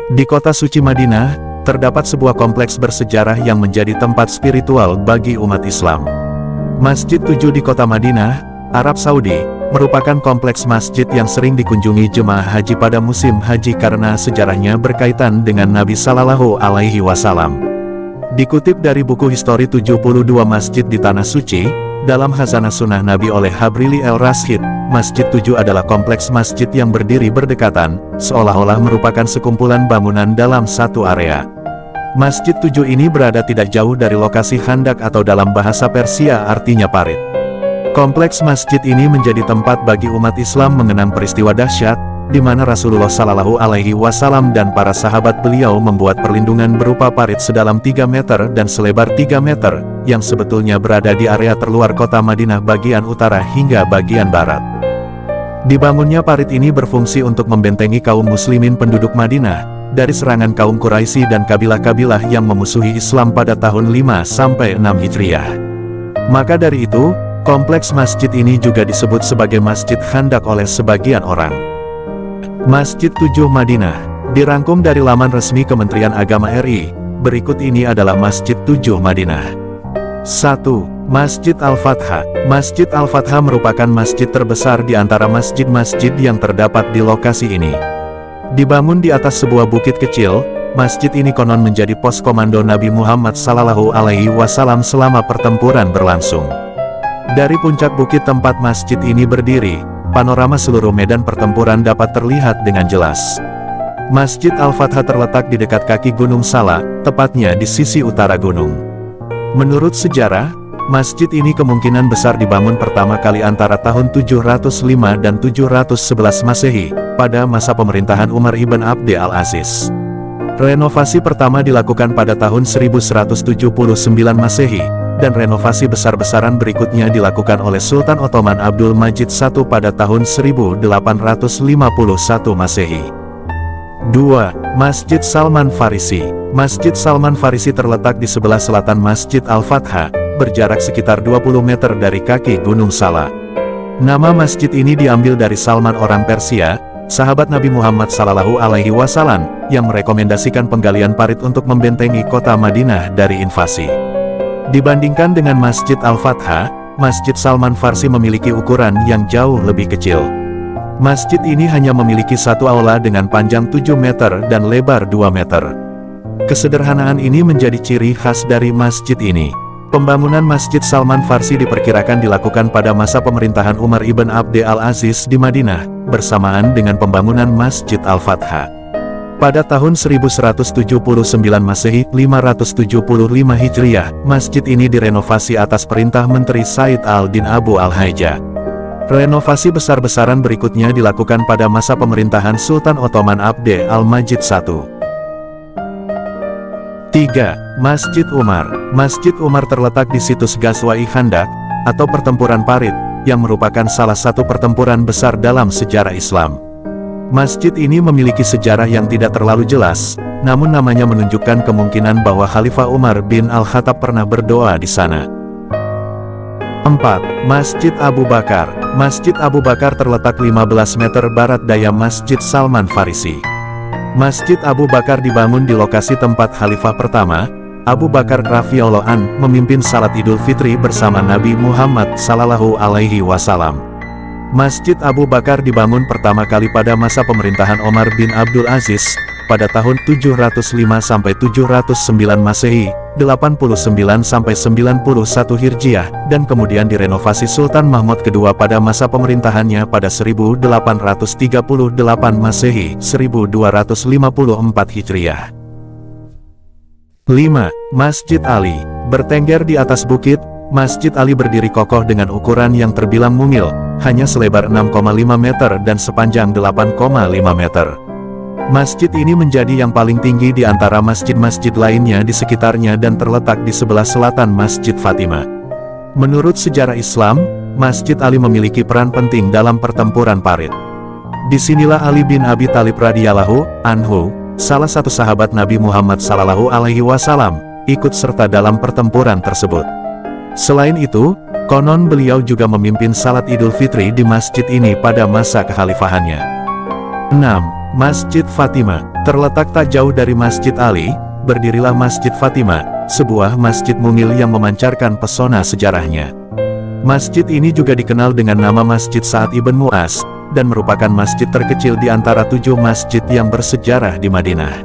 Di kota suci Madinah, terdapat sebuah kompleks bersejarah yang menjadi tempat spiritual bagi umat Islam. Masjid 7 di kota Madinah, Arab Saudi, merupakan kompleks masjid yang sering dikunjungi jemaah haji pada musim haji karena sejarahnya berkaitan dengan Nabi Sallallahu Alaihi Wasallam. Dikutip dari buku Histori 72 Masjid di Tanah Suci, dalam Khazanah Sunnah Nabi oleh Habrili El-Rashid, Masjid 7 adalah kompleks masjid yang berdiri berdekatan, seolah-olah merupakan sekumpulan bangunan dalam satu area. Masjid 7 ini berada tidak jauh dari lokasi khandak atau dalam bahasa Persia artinya parit. Kompleks masjid ini menjadi tempat bagi umat Islam mengenang peristiwa dahsyat, di mana Rasulullah Shallallahu Alaihi Wasallam dan para sahabat beliau membuat perlindungan berupa parit sedalam 3 meter dan selebar 3 meter, yang sebetulnya berada di area terluar kota Madinah bagian utara hingga bagian barat. Dibangunnya parit ini berfungsi untuk membentengi kaum muslimin penduduk Madinah dari serangan kaum Quraisy dan kabilah-kabilah yang memusuhi Islam pada tahun 5-6 Hijriah. Maka dari itu, kompleks masjid ini juga disebut sebagai Masjid Khandak oleh sebagian orang. Masjid 7 Madinah dirangkum dari laman resmi Kementerian Agama RI. Berikut ini adalah Masjid 7 Madinah. 1. Masjid Al-Fatha. Masjid Al-Fatha merupakan masjid terbesar di antara masjid-masjid yang terdapat di lokasi ini. Dibangun di atas sebuah bukit kecil, masjid ini konon menjadi pos komando Nabi Muhammad Sallallahu Alaihi Wasallam selama pertempuran berlangsung. Dari puncak bukit tempat masjid ini berdiri, panorama seluruh medan pertempuran dapat terlihat dengan jelas. Masjid Al-Fatha terletak di dekat kaki Gunung Sala, tepatnya di sisi utara gunung. Menurut sejarah, masjid ini kemungkinan besar dibangun pertama kali antara tahun 705 dan 711 Masehi, pada masa pemerintahan Umar ibn Abd al-Aziz. Renovasi pertama dilakukan pada tahun 1179 Masehi, dan renovasi besar-besaran berikutnya dilakukan oleh Sultan Ottoman Abdul Majid I pada tahun 1851 Masehi. 2. Masjid Salman Farisi. Masjid Salman Farisi terletak di sebelah selatan Masjid Al-Fatha, berjarak sekitar 20 meter dari kaki Gunung Sala. Nama masjid ini diambil dari Salman orang Persia, sahabat Nabi Muhammad Sallallahu Alaihi Wasallam, yang merekomendasikan penggalian parit untuk membentengi kota Madinah dari invasi. Dibandingkan dengan Masjid Al-Fatha, Masjid Salman Farsi memiliki ukuran yang jauh lebih kecil. Masjid ini hanya memiliki satu aula dengan panjang 7 meter dan lebar 2 meter. Kesederhanaan ini menjadi ciri khas dari masjid ini. Pembangunan Masjid Salman Farsi diperkirakan dilakukan pada masa pemerintahan Umar ibn Abd al-Aziz di Madinah, bersamaan dengan pembangunan Masjid Al-Fatha. Pada tahun 1179 Masehi, 575 Hijriah, masjid ini direnovasi atas perintah Menteri Said al-Din Abu al-Haija. Renovasi besar-besaran berikutnya dilakukan pada masa pemerintahan Sultan Ottoman Abd al-Majid I. 3. Masjid Umar. Masjid Umar terletak di situs Ghazwa-i Khandak, atau pertempuran parit, yang merupakan salah satu pertempuran besar dalam sejarah Islam. Masjid ini memiliki sejarah yang tidak terlalu jelas, namun namanya menunjukkan kemungkinan bahwa Khalifah Umar bin Al-Khattab pernah berdoa di sana. 4. Masjid Abu Bakar. Masjid Abu Bakar terletak 15 meter barat daya Masjid Salman Farisi. Masjid Abu Bakar dibangun di lokasi tempat Khalifah pertama, Abu Bakar radhiyallahu anhu, memimpin salat Idul Fitri bersama Nabi Muhammad Sallallahu Alaihi Wasallam. Masjid Abu Bakar dibangun pertama kali pada masa pemerintahan Omar bin Abdul Aziz, pada tahun 705-709 Masehi, 89-91 Hijriah, dan kemudian direnovasi Sultan Mahmud II pada masa pemerintahannya pada 1838 Masehi, 1254 Hijriah. 5. Masjid Ali. Bertengger di atas bukit, Masjid Ali berdiri kokoh dengan ukuran yang terbilang mungil, hanya selebar 6,5 meter dan sepanjang 8,5 meter. Masjid ini menjadi yang paling tinggi di antara masjid-masjid lainnya di sekitarnya dan terletak di sebelah selatan Masjid Fatimah. Menurut sejarah Islam, Masjid Ali memiliki peran penting dalam pertempuran parit. Disinilah Ali bin Abi Thalib radhiyallahu anhu, salah satu sahabat Nabi Muhammad Sallallahu Alaihi Wasallam, ikut serta dalam pertempuran tersebut. Selain itu, konon beliau juga memimpin salat Idul Fitri di masjid ini pada masa kekhalifahannya. 6. Masjid Fatima, terletak tak jauh dari Masjid Ali, berdirilah Masjid Fatima, sebuah masjid mungil yang memancarkan pesona sejarahnya. Masjid ini juga dikenal dengan nama Masjid Sa'ad ibn Mu'az, dan merupakan masjid terkecil di antara 7 masjid yang bersejarah di Madinah.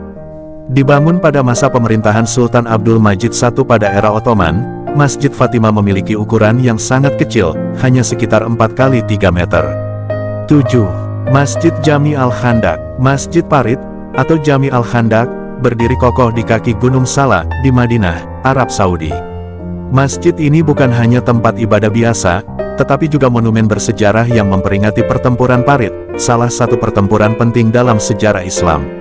Dibangun pada masa pemerintahan Sultan Abdul Majid I pada era Ottoman, Masjid Fatima memiliki ukuran yang sangat kecil, hanya sekitar 4 kali 3 meter. 7. Masjid Jami Al-Khandaq, Masjid Parit, atau Jami Al-Khandaq, berdiri kokoh di kaki Gunung Sala, di Madinah, Arab Saudi. Masjid ini bukan hanya tempat ibadah biasa, tetapi juga monumen bersejarah yang memperingati pertempuran Parit, salah satu pertempuran penting dalam sejarah Islam.